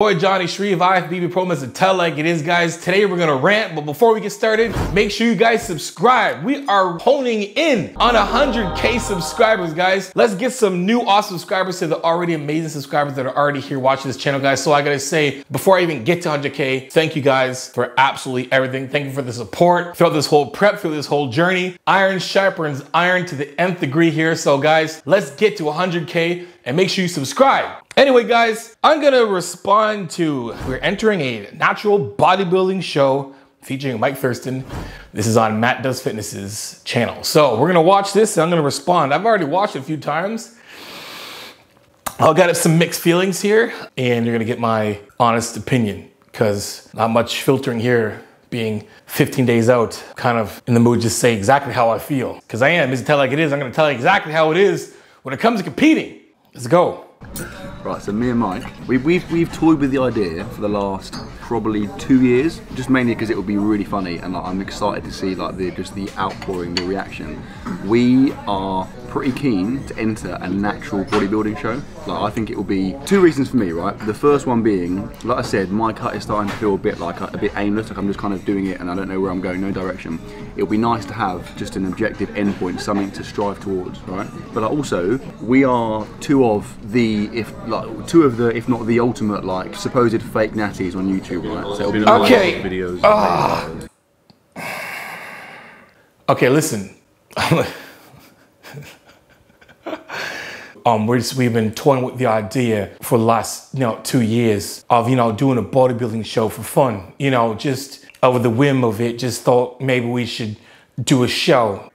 Boy Johnny Shreve, IFBB Pro Mr. Tell Like It Is, guys. Today we're gonna rant, but before we get started, make sure you guys subscribe. We are honing in on 100K subscribers, guys. Let's get some new awesome subscribers to the already amazing subscribers that are already here watching this channel, guys. So I gotta say, before I even get to 100K, thank you guys for absolutely everything. Thank you for the support throughout this whole prep, through this whole journey. Iron sharpens iron to the nth degree here. So guys, let's get to 100K and make sure you subscribe. Anyway, guys, I'm gonna respond to, we're entering a natural bodybuilding show featuring Mike Thurston. This is on Matt Does Fitness's channel. So we're gonna watch this and I'm gonna respond. I've already watched it a few times. I've got some mixed feelings here and you're gonna get my honest opinion because not much filtering here. Being 15 days out, kind of in the mood to just say exactly how I feel. Because I am, Mr. Tell Like It Is, I'm gonna tell you exactly how it is when it comes to competing. Let's go. Right, so me and Mike, we've toyed with the idea for the last probably 2 years, just mainly because it would be really funny, and I'm excited to see like the outpouring, the reaction. We are pretty keen to enter a natural bodybuilding show. Like, I think it will be two reasons for me, right? The first one being, like I said, my cut is starting to feel a bit like a bit aimless, like I'm just kind of doing it and I don't know where I'm going, no direction. It would be nice to have just an objective endpoint, something to strive towards, right? But like, also, we are two of the, if not the ultimate, like supposed fake natties on YouTube, right? So it'll be okay. Videos. Okay, listen. We've been toying with the idea for the last 2 years of doing a bodybuilding show for fun. Just over the whim of it, just thought maybe we should do a show.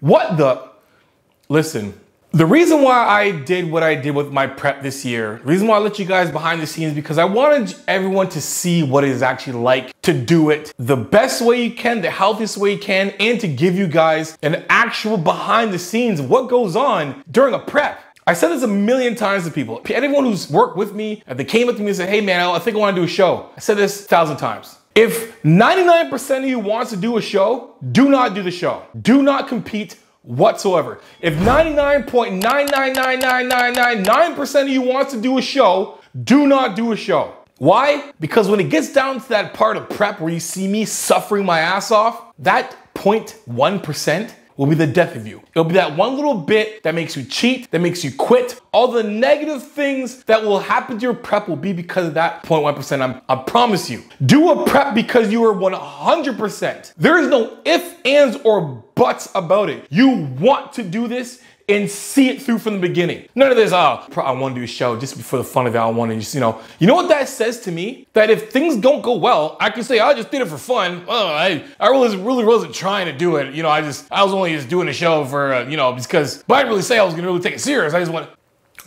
Listen. The reason why I did what I did with my prep this year, the reason why I let you guys behind the scenes, because I wanted everyone to see what it is actually like to do it the best way you can, the healthiest way you can, and to give you guys an actual behind the scenes of what goes on during a prep. I said this a million times to people. Anyone who's worked with me, if they came up to me and said, hey man, I think I want to do a show. I said this 1,000 times. If 99% of you wants to do a show, do not do the show. Do not compete whatsoever. If 99.9999999% of you wants to do a show, do not do a show. Why? Because when it gets down to that part of prep where you see me suffering my ass off, that 0.1% will be the death of you. It'll be that one little bit that makes you cheat, that makes you quit. All the negative things that will happen to your prep will be because of that 0.1%. I promise you. Do a prep because you are 100%. There is no ifs, ands, or buts about it. You want to do this and see it through from the beginning. None of this, I want to do a show just for the fun of it. I want to just, you know what that says to me? That if things don't go well, I can say, I just did it for fun. I really wasn't trying to do it. I was only just doing a show for, because, but I didn't really say I was going to really take it serious. I just want.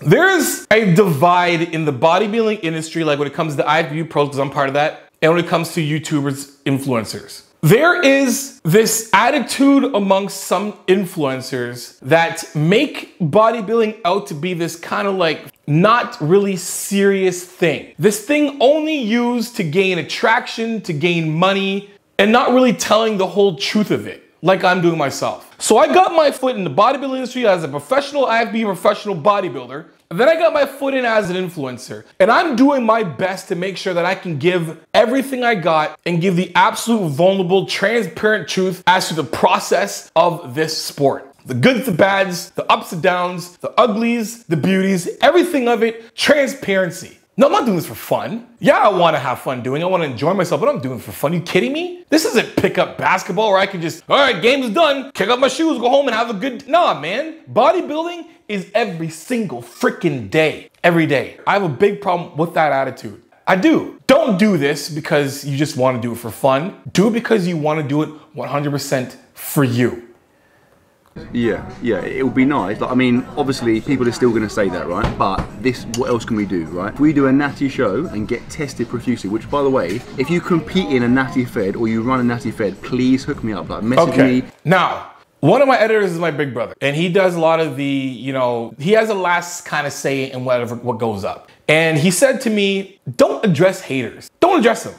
There's a divide in the bodybuilding industry, like when it comes to IFBB pros, because I'm part of that, and when it comes to YouTubers, influencers. There is this attitude amongst some influencers that make bodybuilding out to be this kind of like not really serious thing. This thing only used to gain attraction, to gain money, and not really telling the whole truth of it, like I'm doing myself. So I got my foot in the bodybuilding industry as a professional IFBB professional bodybuilder. And then I got my foot in as an influencer, and I'm doing my best to make sure that I can give everything I got and give the absolute vulnerable, transparent truth as to the process of this sport. The goods, the bads, the ups and downs, the uglies, the beauties, everything of it, transparency. No, I'm not doing this for fun. Yeah, I want to have fun doing it. I want to enjoy myself, but I'm doing it for fun. Are you kidding me? This isn't pickup basketball where I can just, all right, game's done, kick up my shoes, go home and have a good, nah, man. Bodybuilding is every single freaking day, every day. I have a big problem with that attitude. I do. Don't do this because you just want to do it for fun. Do it because you want to do it 100% for you. Yeah, it would be nice. Like, I mean, obviously, people are still going to say that, right? But what else can we do, right? If we do a natty show and get tested profusely, which, by the way, if you compete in a natty fed or you run a natty fed, please hook me up. Like, message me. Now, one of my editors is my big brother, and he does a lot of the, he has a last kind of say in what goes up. And he said to me, don't address haters. Don't address them.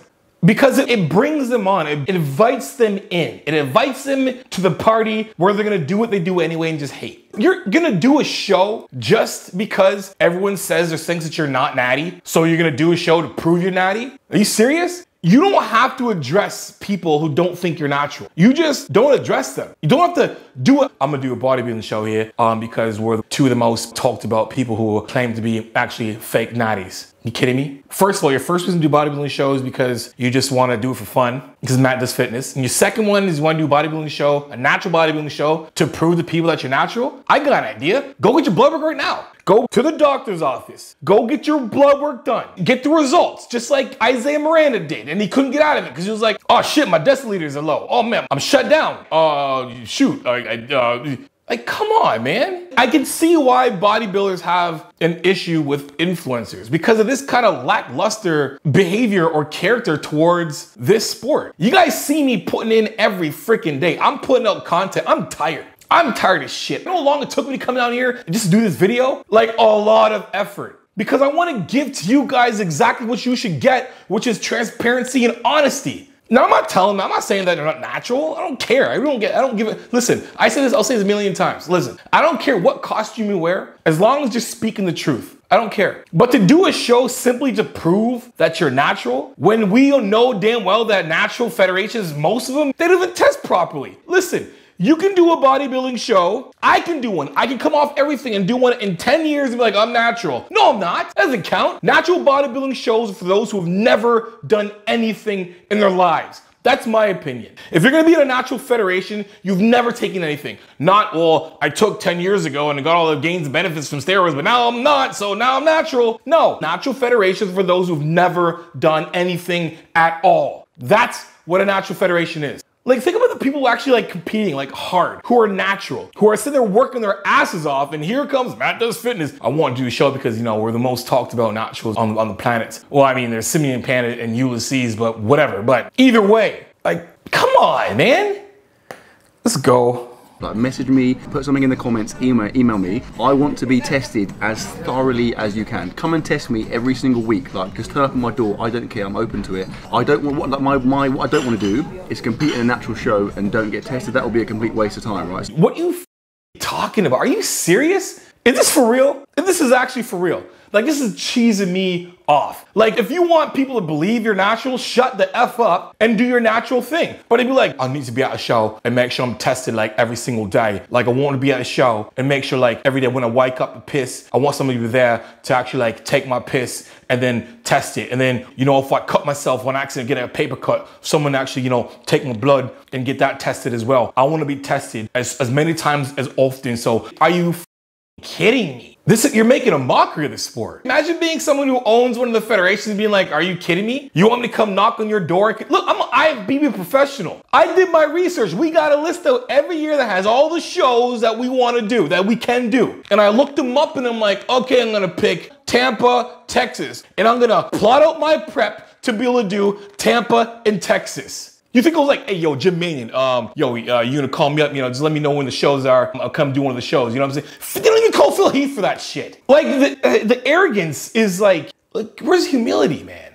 Because it brings them on, it invites them in. It invites them to the party where they're gonna do what they do anyway and just hate. You're gonna do a show just because everyone says or thinks that you're not natty, so you're gonna do a show to prove you're natty? Are you serious? You don't have to address people who don't think you're natural. You just don't address them. You don't have to do it. I'm gonna do a bodybuilding show here because we're two of the most talked about people who claim to be actually fake natties. You kidding me? First of all, your first reason to do bodybuilding shows because you just want to do it for fun, because Matt does fitness. And your second one is you want to do a bodybuilding show, a natural bodybuilding show, to prove to people that you're natural. I got an idea. Go get your blood work right now. Go to the doctor's office. Go get your blood work done. Get the results, just like Isaiah Miranda did. And he couldn't get out of it because he was like, oh shit, my deciliters are low. Oh man, I'm shut down. Shoot. Like, come on, man. I can see why bodybuilders have an issue with influencers because of this kind of lackluster behavior or character towards this sport. You guys see me putting in every freaking day. I'm putting out content. I'm tired. I'm tired of shit. You know how long it took me to come down here and just do this video? Like, a lot of effort. Because I want to give to you guys exactly what you should get, which is transparency and honesty. Now, I'm not telling them, I'm not saying that they're not natural. I don't care. I don't give it. Listen, I say this, I'll say this a million times. Listen, I don't care what costume you wear, as long as you're speaking the truth. I don't care. But to do a show simply to prove that you're natural, when we know damn well that natural federations, most of them, they don't even test properly. Listen, you can do a bodybuilding show. I can do one. I can come off everything and do one in 10 years and be like, I'm natural. No, I'm not. That doesn't count. Natural bodybuilding shows are for those who have never done anything in their lives. That's my opinion. If you're gonna be in a natural federation, you've never taken anything. Not, well, I took 10 years ago and I got all the gains and benefits from steroids, but now I'm not, so now I'm natural. No, natural federations for those who've never done anything at all. That's what a natural federation is. Like, think about the people who actually like competing like hard, who are natural, who are sitting there working their asses off, and here comes Matt Does Fitness. I want to do a show because, you know, we're the most talked about naturals on the planet. Well, I mean, there's Simeon Panda and Ulysses, but whatever. But either way, like, come on, man. Let's go. Like, message me, put something in the comments, email me. I want to be tested as thoroughly as you can. Come and test me every single week. Like, just turn up at my door. I don't care. I'm open to it. I don't want what I don't want to do is compete in a natural show and don't get tested. That will be a complete waste of time, right? What are you talking about? Are you serious? Is this for real? If this is actually for real, like, this is cheesing me off. Like, if you want people to believe you're natural, shut the F up and do your natural thing. But if you're like, I need to be at a show and make sure I'm tested like every single day. Like, I want to be at a show and make sure like every day when I wake up to piss, I want somebody to be there to actually like take my piss and then test it. And then, you know, if I cut myself on accident, get a paper cut, someone actually, you know, take my blood and get that tested as well. I want to be tested as many times as often. So are you kidding me? You're making a mockery of the sport. Imagine being someone who owns one of the federations and being like, are you kidding me? You want me to come knock on your door? Look, I'm an IFBB professional. I did my research. We got a list out every year that has all the shows that we want to do, that we can do. And I looked them up and I'm like, okay, I'm going to pick Tampa, Texas. And I'm going to plot out my prep to be able to do Tampa and Texas. You think I was like, hey, yo, Jim Manion, you gonna call me up, you know, just let me know when the shows are, I'll come do one of the shows, you know what I'm saying? They don't even call Phil Heath for that shit. Like, the arrogance is like, where's humility, man?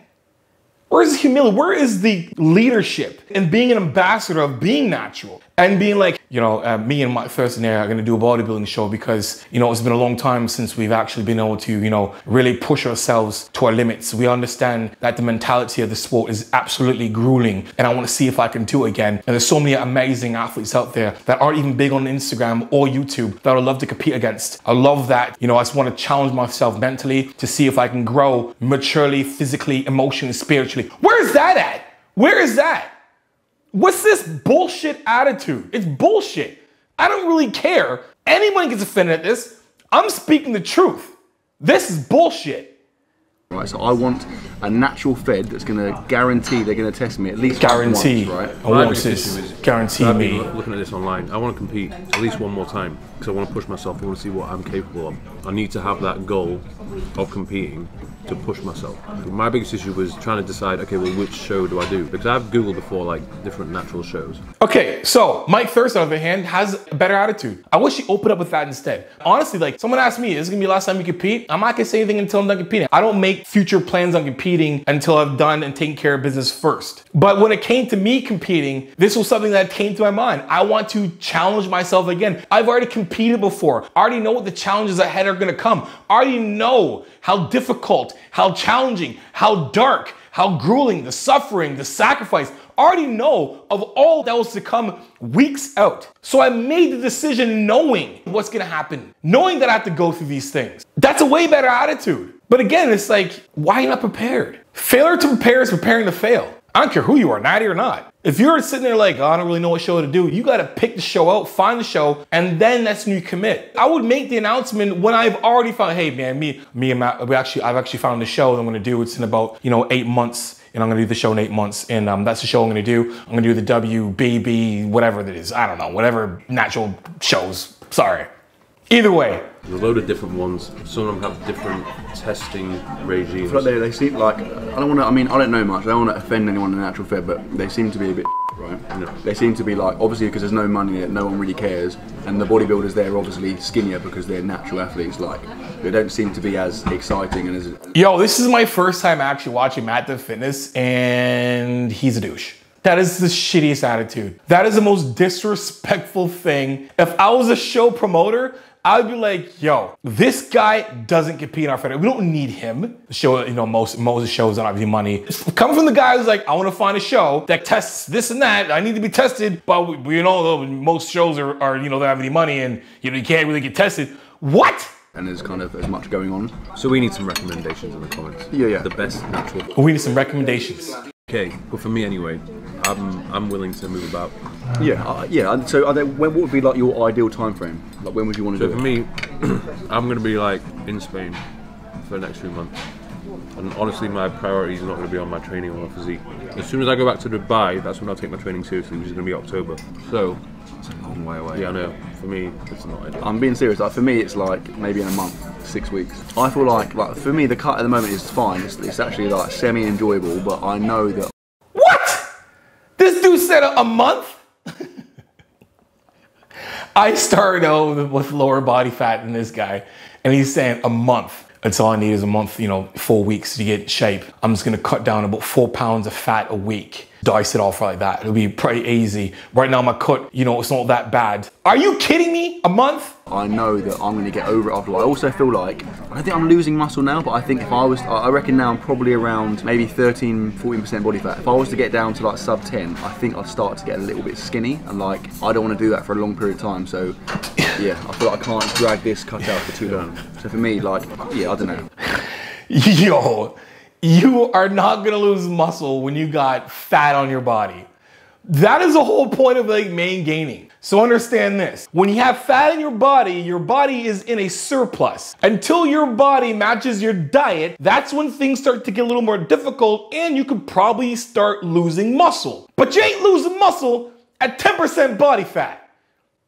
Where's the humility? Where is the leadership in being an ambassador of being natural? And being like, you know, me and Mike Thurston are going to do a bodybuilding show because, you know, it's been a long time since we've actually been able to, you know, really push ourselves to our limits. We understand that the mentality of the sport is absolutely grueling and I want to see if I can do it again. And there's so many amazing athletes out there that aren't even big on Instagram or YouTube that I would love to compete against. I love that, you know, I just want to challenge myself mentally to see if I can grow maturely, physically, emotionally, spiritually. Where is that at? Where is that? What's this bullshit attitude? It's bullshit. I don't really care. Anyone gets offended at this. I'm speaking the truth. This is bullshit. Right, so I want a natural fed that's going to guarantee they're going to test me at least guarantee, once, right? I want this. Guarantee me. Looking at this online, I want to compete at least one more time because I want to push myself. I want to see what I'm capable of. I need to have that goal of competing to push myself. My biggest issue was trying to decide, okay, well, which show do I do? Because I've Googled before, like, different natural shows. Okay, so Mike Thurston, on the other hand, has a better attitude. I wish he opened up with that instead. Honestly, like, someone asked me, is this gonna be the last time you compete? I'm not gonna say anything until I'm done competing. I don't make make future plans on competing until I've done and taken care of business first. But when it came to me competing, this was something that came to my mind. I want to challenge myself again. I've already competed before. I already know what the challenges ahead are gonna come. I already know how difficult, how challenging, how dark, how grueling, the suffering, the sacrifice. I already know of all that was to come weeks out. So I made the decision knowing what's gonna happen, knowing that I have to go through these things. That's a way better attitude. But again, it's like, why are you not prepared? Failure to prepare is preparing to fail. I don't care who you are, natty or not. If you're sitting there like, oh, I don't really know what show to do, you gotta pick the show out, find the show, and then that's when you commit. I would make the announcement when I've already found, hey man, me and Matt, I've actually found the show that I'm gonna do. It's in about 8 months. And I'm gonna do the show in 8 months, and that's the show I'm gonna do. I'm gonna do the WBB, whatever that is. I don't know, whatever natural shows. Sorry. Either way. There's a load of different ones. Some of them have different testing regimes. I feel like they seem like, I don't know much. I don't want to offend anyone in the natural fed, but they seem to be a bit right? No. They seem to be like, obviously because there's no money in it, no one really cares, and the bodybuilders there are obviously skinnier because they're natural athletes, like, they don't seem to be as exciting and as... Yo, this is my first time actually watching Matt the Fitness, and he's a douche. That is the shittiest attitude. That is the most disrespectful thing. If I was a show promoter, I'd be like, yo, this guy doesn't compete in our federation. We don't need him. The show, most shows don't have any money. It's coming from the guy who's like, I want to find a show that tests this and that. I need to be tested, but most shows are they don't have any money and you can't really get tested. What? And there's kind of as much going on. So we need some recommendations in the comments. Yeah. The best natural. We need some recommendations. Okay, but for me anyway, I'm willing to move about. Yeah. So, what would be like your ideal time frame? Like, when would you want to do it? So for me, I'm going to be like in Spain for the next 3 months. And honestly, my priority is not going to be on my training or my physique. As soon as I go back to Dubai, that's when I'll take my training seriously, which is going to be October. So, it's a long way away. Yeah, I know. For me, it's not ideal. I'm being serious. Like, for me, it's like maybe in a month, 6 weeks. I feel like for me, the cut at the moment is fine. It's actually like semi-enjoyable, but I know that. What? This dude said a month? I started out with lower body fat than this guy, and he's saying a month. That's all I need is a month, 4 weeks to get in shape. I'm just gonna cut down about 4 pounds of fat a week. Dice it off like that. It'll be pretty easy. Right now my cut, it's not that bad. Are you kidding me? A month? I know that I'm gonna get over it after. I also feel like, I don't think I'm losing muscle now, but I think if I reckon now I'm probably around maybe 13-14% body fat. If I was to get down to like sub 10, I think I'd start to get a little bit skinny, and like, I don't want to do that for a long period of time, so yeah, I feel like I can't drag this cut out for too long. So for me, like, yeah, I don't know. Yo, you are not gonna lose muscle when you got fat on your body. That is the whole point of like main gaining. So understand this, when you have fat in your body is in a surplus. Until your body matches your diet, that's when things start to get a little more difficult and you could probably start losing muscle. But you ain't losing muscle at 10% body fat.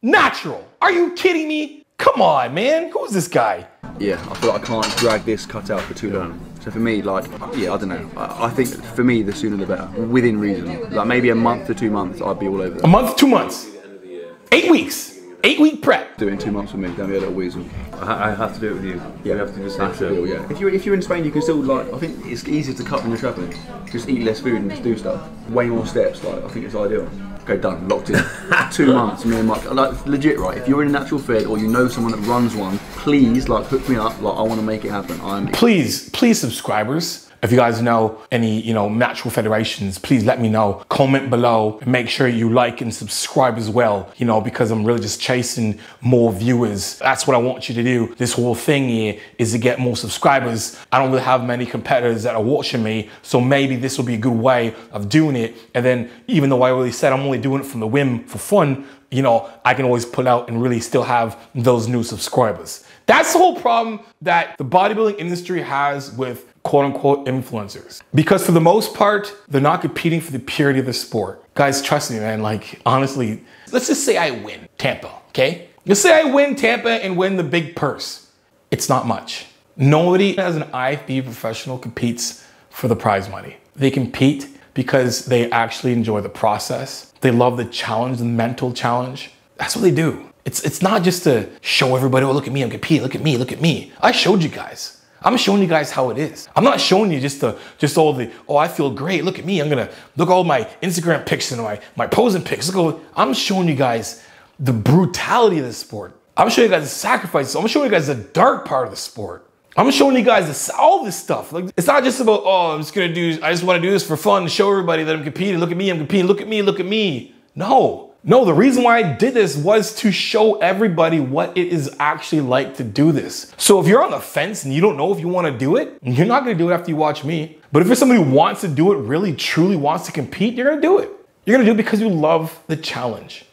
Natural. Are you kidding me? Come on, man. Who's this guy? Yeah, I feel like I can't drag this cut out for too long. So for me, like, yeah, I don't know. I think for me, the sooner the better, within reason. Like maybe a month to 2 months, I'd be all over that. A month, 2 months. 8 weeks. 8-week prep. Doing 2 months with me, don't be a little weasel. I have to do it with you. Yeah, we have to do the same show. Yeah. If you're in Spain, you can still like. I think it's easier to cut when you're traveling. Just eat less food and just do stuff. Way more steps. Like, I think it's ideal. Okay, done. Locked in. 2 months. Me and Mike. Like, legit, right? If you're in a natural fed or you know someone that runs one, please like hook me up. Like, I want to make it happen. Please, subscribers. If you guys know any, natural federations, please let me know. Comment below and make sure you like and subscribe as well, because I'm really just chasing more viewers. That's what I want you to do. This whole thing here is to get more subscribers. I don't really have many competitors that are watching me, so maybe this will be a good way of doing it. And then even though I already said I'm only doing it from the whim for fun, I can always pull out and really still have those new subscribers. That's the whole problem that the bodybuilding industry has with quote-unquote influencers. Because for the most part, they're not competing for the purity of the sport. Guys, trust me, man, like, honestly, let's just say I win Tampa, okay? Let's say I win Tampa and win the big purse. It's not much. Nobody as an IFB professional competes for the prize money. They compete because they actually enjoy the process. They love the challenge, the mental challenge. That's what they do. It's not just to show everybody, oh, look at me, I'm competing, look at me, look at me. I showed you guys. I'm showing you guys how it is. I'm not showing you just all the, oh, I feel great. Look at me. I'm gonna look at all my Instagram pics and my posing pics. I'm showing you guys the brutality of the sport. I'm showing you guys the sacrifices. I'm showing you guys the dark part of the sport. I'm showing you guys all this stuff. Like, it's not just about, oh, I just want to do this for fun and show everybody that I'm competing. Look at me, I'm competing. Look at me, look at me. No, the reason why I did this was to show everybody what it is actually like to do this. So if you're on the fence and you don't know if you want to do it, you're not going to do it after you watch me. But if you're somebody who wants to do it, really, truly wants to compete, you're going to do it. You're going to do it because you love the challenge.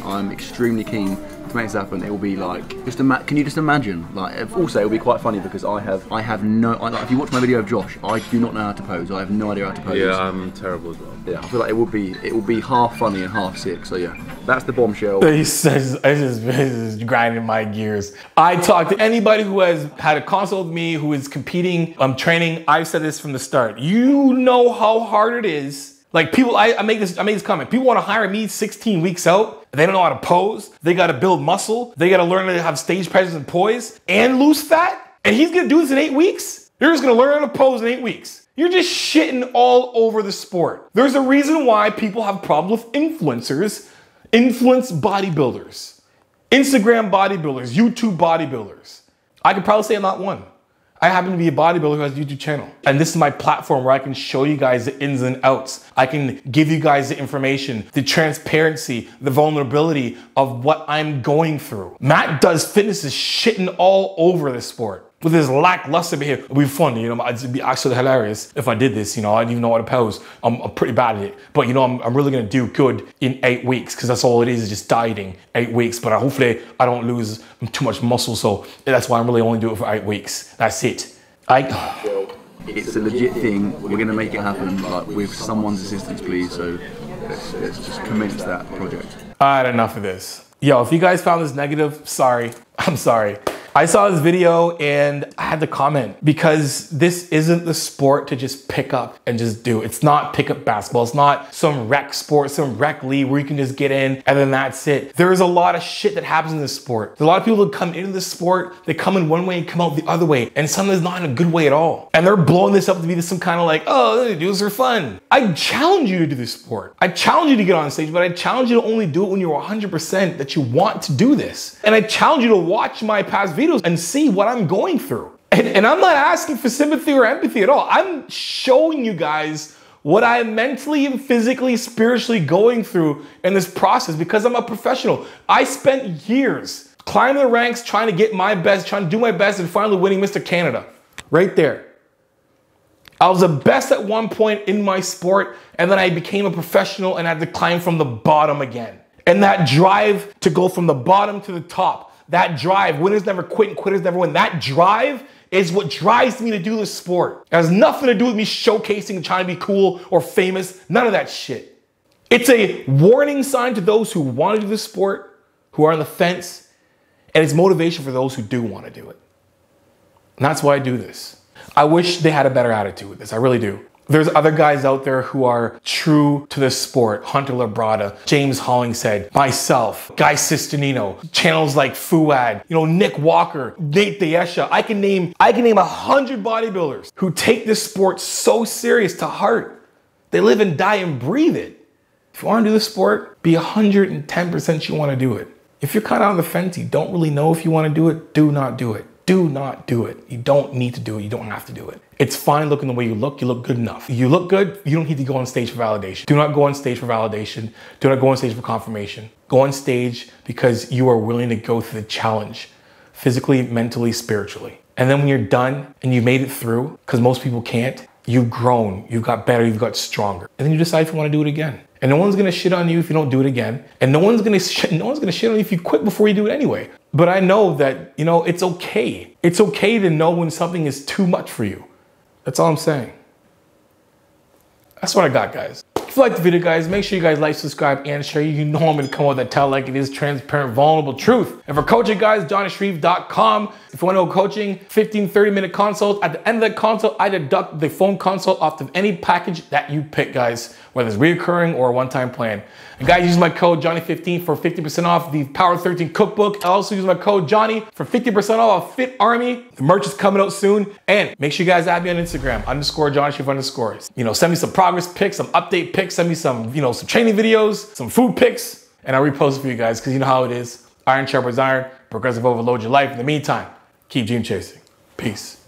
I'm extremely keen to make this happen. It will be like, can you just imagine? Like, also, it will be quite funny because I have no, like, if you watch my video of Josh, I do not know how to pose. I have no idea how to pose. Yeah, I'm terrible as well. Yeah, I feel like it will be half funny and half sick. So yeah, that's the bombshell. It's just grinding my gears. I talk to anybody who has had a consult with me, who is competing, training. I've said this from the start. You know how hard it is. Like, people, I make this comment. People want to hire me 16 weeks out. They don't know how to pose. They got to build muscle. They got to learn to have stage presence and poise and lose fat. And he's going to do this in 8 weeks? You're just going to learn how to pose in 8 weeks. You're just shitting all over the sport. There's a reason why people have problems with influencers, influence bodybuilders, Instagram bodybuilders, YouTube bodybuilders. I could probably say I'm not one. I happen to be a bodybuilder who has a YouTube channel. And this is my platform where I can show you guys the ins and outs. I can give you guys the information, the transparency, the vulnerability of what I'm going through. Matt does fitness is shitting all over the sport. With his lackluster behavior. It would be fun, it'd be actually hilarious if I did this, I didn't even know how to pose. I'm pretty bad at it. But I'm really gonna do good in 8 weeks, because that's all it is just dieting, 8 weeks. But hopefully I don't lose too much muscle, so that's why I'm really only doing it for 8 weeks. That's it. It's a legit thing. We're gonna make it happen, like, with someone's assistance, please. So let's just commence that project. I had enough of this. Yo, if you guys found this negative, sorry. I'm sorry. I saw this video and I had to comment, because this isn't the sport to just pick up and just do. It's not pickup basketball. It's not some rec sport, some rec league where you can just get in and then that's it. There's a lot of shit that happens in this sport. There's a lot of people that come into this sport, they come in one way and come out the other way, and sometimes not in a good way at all. And they're blowing this up to be some kind of like, oh, they do this for fun. I challenge you to do this sport. I challenge you to get on stage, but I challenge you to only do it when you're 100% that you want to do this. And I challenge you to watch my past videos and see what I'm going through. And I'm not asking for sympathy or empathy at all. I'm showing you guys what I am mentally and physically, spiritually going through in this process, because I'm a professional. I spent years climbing the ranks, trying to get my best, trying to do my best, and finally winning Mr. Canada. Right there. I was the best at one point in my sport, and then I became a professional and had to climb from the bottom again. And that drive to go from the bottom to the top, that drive, winners never quit and quitters never win. That drive is what drives me to do this sport. It has nothing to do with me showcasing and trying to be cool or famous. None of that shit. It's a warning sign to those who want to do this sport, who are on the fence, and it's motivation for those who do want to do it. And that's why I do this. I wish they had a better attitude with this. I really do. There's other guys out there who are true to this sport. Hunter Labrada, James Hollingshead, myself, Guy Sisternino, channels like Fuad, Nick Walker, Nate Diesha. I can name 100 bodybuilders who take this sport so serious to heart. They live and die and breathe it. If you want to do this sport, be 110% you want to do it. If you're kind of on the fence, you don't really know if you want to do it, do not do it. Do not do it. You don't need to do it. You don't have to do it. It's fine looking the way you look. You look good enough. You look good. You don't need to go on stage for validation. Do not go on stage for validation. Do not go on stage for confirmation. Go on stage because you are willing to go through the challenge, physically, mentally, spiritually. And then when you're done and you made it through, because most people can't, you've grown, you've got better, you've got stronger. And then you decide if you want to do it again. And no one's gonna shit on you if you don't do it again. And no one's gonna shit on you if you quit before you do it anyway. But I know that, it's okay. It's okay to know when something is too much for you. That's all I'm saying. That's what I got, guys. If you like the video, guys, make sure you guys like, subscribe, and share. You know I'm gonna come with that tell like it is, transparent, vulnerable truth. And for coaching, guys, JohnnySharif.com. If you want to go coaching, 15, 30-minute consult. At the end of the consult, I deduct the phone consult off of any package that you pick, guys, whether it's reoccurring or a one-time plan. And guys, use my code Johnny15 for 50% off the Power 13 cookbook. I also use my code Johnny for 50% off Fit Army. The merch is coming out soon. And make sure you guys add me on Instagram, _JohnnySharif_. You know, send me some progress pics, some update pics, send me some, you know, some training videos, some food pics, and I'll repost it for you guys, because you know how it is. Iron sharpens iron, progressive overload your life. In the meantime, keep dream chasing. Peace.